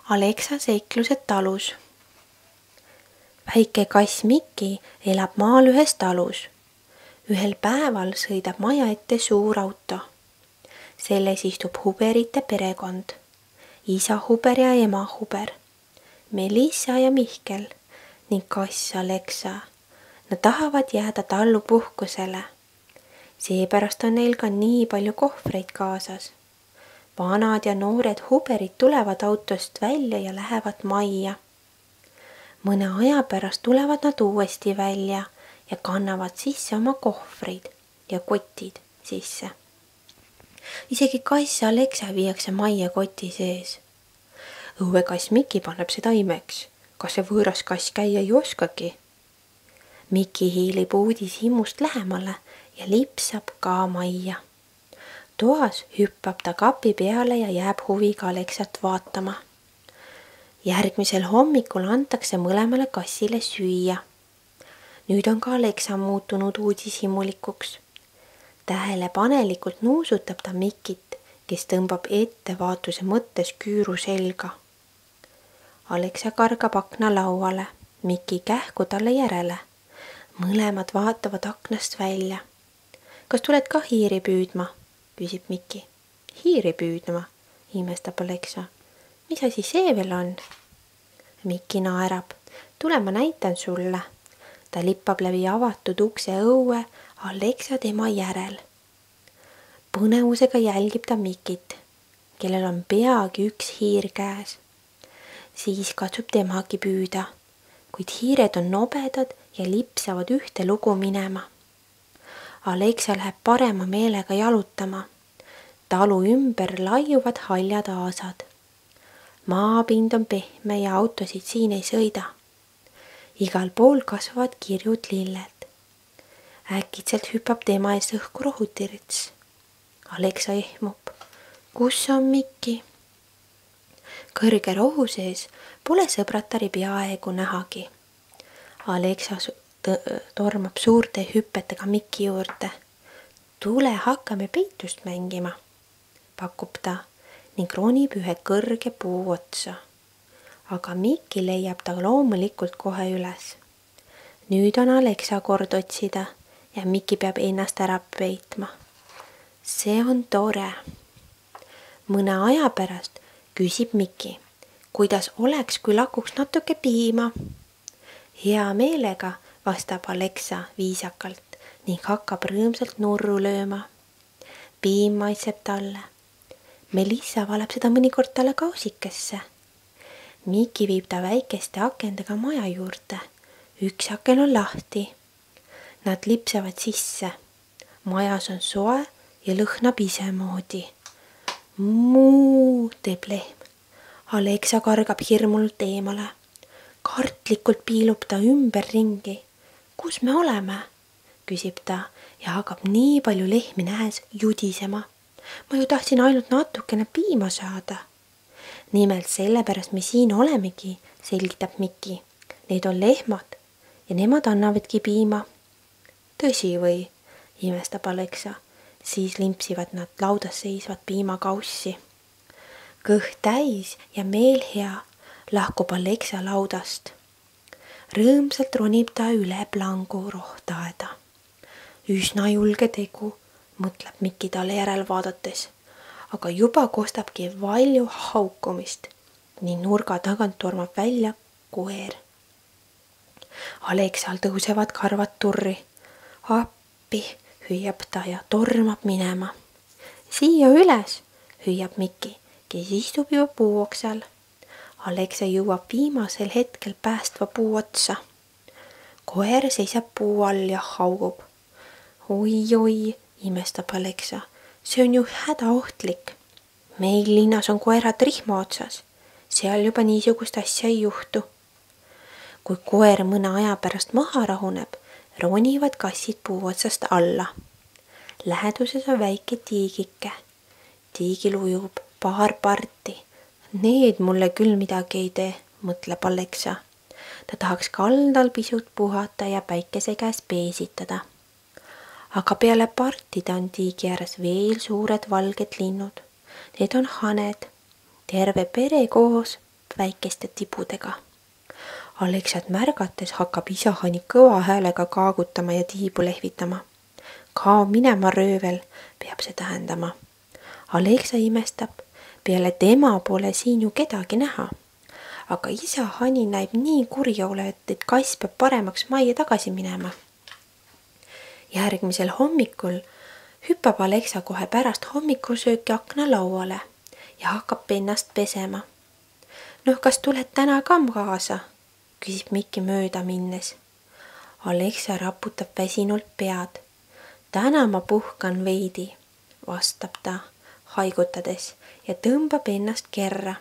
Alexa seiklused talus. Väike kass Miki elab maal ühes talus. Ühel päeval sõidab maja ette suur auto. Selles istub Huberite perekond. Isa Huber ja ema Huber, Melissa ja Mihkel ning kass Alexa. Nad tahavad jääda tallu puhkusele. Seepärast on neil ka nii palju kohvreid kaasas. Vanad ja noored Huberid tulevad autost välja ja lähevad majja. Mõne aja pärast tulevad nad uuesti välja ja kannavad sisse oma kohvreid ja kotid sisse. Isegi kass Alexa viiakse majja koti sees. Õuekass Miki paneb seda imeks. Kas see võõras kass käia ei oskagi? Miki hiilib uudishimust lähemale ja lipsab ka majja. Toas hüppab ta kapi peale ja jääb huviga Alexat vaatama. Järgmisel hommikul antakse mõlemale kassile süüa. Nüüd on ka Alexa muutunud uudishimulikuks. Tähelepanelikult nuusutab ta Mikit, kes tõmbab ettevaatuse mõttes küüru selga. Alexa kargab akna lauale, Miki kähku talle järele. Mõlemad vaatavad aknast välja. Kas tuled ka hiiri püüdma? Küsib Miki. Hiiri püüdma, imestab Alexa. Mis asi see veel on? Miki naerab. Tule ma näitan sulle. Ta lippab läbi avatud ukse õue Alexa tema järel. Põnevusega jälgib ta Mikit, kellel on peagi üks hiir käes. Siis katsub temagi püüda, kuid hiired on nobedad ja lipsavad ühte lugu minema. Alexa läheb parema meelega jalutama. Talu ümber laiuvad haljad aasad. Maapind on pehme ja autosid siin ei sõida. Igal pool kasvavad kirjud lilled. Äkitselt hüppab tema ees õhku rohutirts. Alexa ehmub. Kus on Miki? Kõrge rohu sees pole sõbratari peaaegu nähagi. Alexa tormab suurte hüppetega Miki juurde. Tule hakkame peitust mängima, pakub ta ning ronib ühe kõrge puu otsa. Aga Miki leiab ta loomulikult kohe üles. Nüüd on Alexa kord otsida ja Miki peab ennast ära peitma. See on tore. Mõne aja pärast küsib Miki, kuidas oleks, kui lakuks natuke piima. Hea meelega vastab Alexa viisakalt ning hakkab rõõmsalt nurru lööma. Piim maitseb talle. Melissa valab seda mõnikord talle kausikesse. Miki viib ta väikeste akendega maja juurde. Üks aken on lahti. Nad lipsavad sisse. Majas on soe ja lõhnab isemoodi. Muu, teeb lehm. Alexa kargab hirmunult eemale. Kartlikult piilub ta ümberringi. Kus me oleme? Küsib ta ja hakkab nii palju lehmi nähes judisema. Ma ju tahtsin ainult natukene piima saada. Nimelt sellepärast me siin olemegi, selgitab Miki. Need on lehmad ja nemad annavadki piima. Tõsi või? Imestab Alexa. Siis limpsivad nad laudas seisvat piimakaussi. Kõht täis ja meel hea lahkub Alexa laudast. Rõõmsalt ronib ta üle plangu rohtaeda. Üsna julge tegu, mõtleb Miki talle järel vaadates, aga juba kostabki valju haukumist, nii nurga tagant tormab välja koer. Alexal tõusevad karvad turri. Appi, hüüab ta ja tormab minema. Siia üles, hüüab Miki, kes istub juba puuoksal. Alexa jõuab viimasel hetkel päästva puu otsa. Koer seisab puu all ja haugub. Oi, imestab Alexa, see on ju hädaohtlik. Meil linnas on koerad rihma otsas. Seal juba niisugust asja ei juhtu. Kui koer mõne aja pärast maha rahuneb, ronivad kassid puu otsast alla. Läheduses on väike tiigike. Tiigil ujub paar parti. Need mulle küll midagi ei tee, mõtleb Alexa. Ta tahaks kaldal pisut puhata ja päikese käes peesitada. Aga peale partide on tiigi ääres veel suured valged linnud. Need on haned, terve pere koos väikeste tibudega. Aleksat märgates hakkab isahani kõva häälega kaagutama ja tiibu lehvitama. Kao minema, röövel, peab see tähendama. Aleksa imestab, peale tema pole siin ju kedagi näha. Aga isahani näib nii kurja olevat, et kass peab paremaks majja tagasi minema. Järgmisel hommikul hüppab Aleksa kohe pärast hommikusööki aknalauale ja hakkab ennast pesema. Noh, kas tuled täna ka kaasa? Küsib Mikki mööda minnes. Aleksa raputab väsinult pead. Täna ma puhkan veidi, vastab ta haigutades ja tõmbab ennast kerra.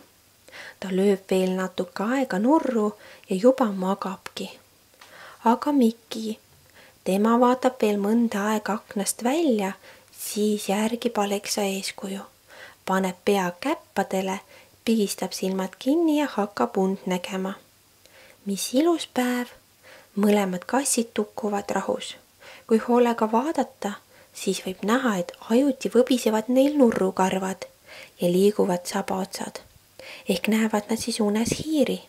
Ta lööb veel natuke aega nurru ja juba magabki. Aga Mikki, tema vaatab veel mõnda aega aknast välja, siis järgib Aleksa eeskuju. Paneb pea käppadele, pigistab silmad kinni ja hakkab und nägema. Mis ilus päev, mõlemad kassid tukkuvad rahus. Kui hoolega vaadata, siis võib näha, et ajuti võbisevad neil nurrukarvad ja liiguvad sabaotsad. Ehk näevad nad siis unes hiiri.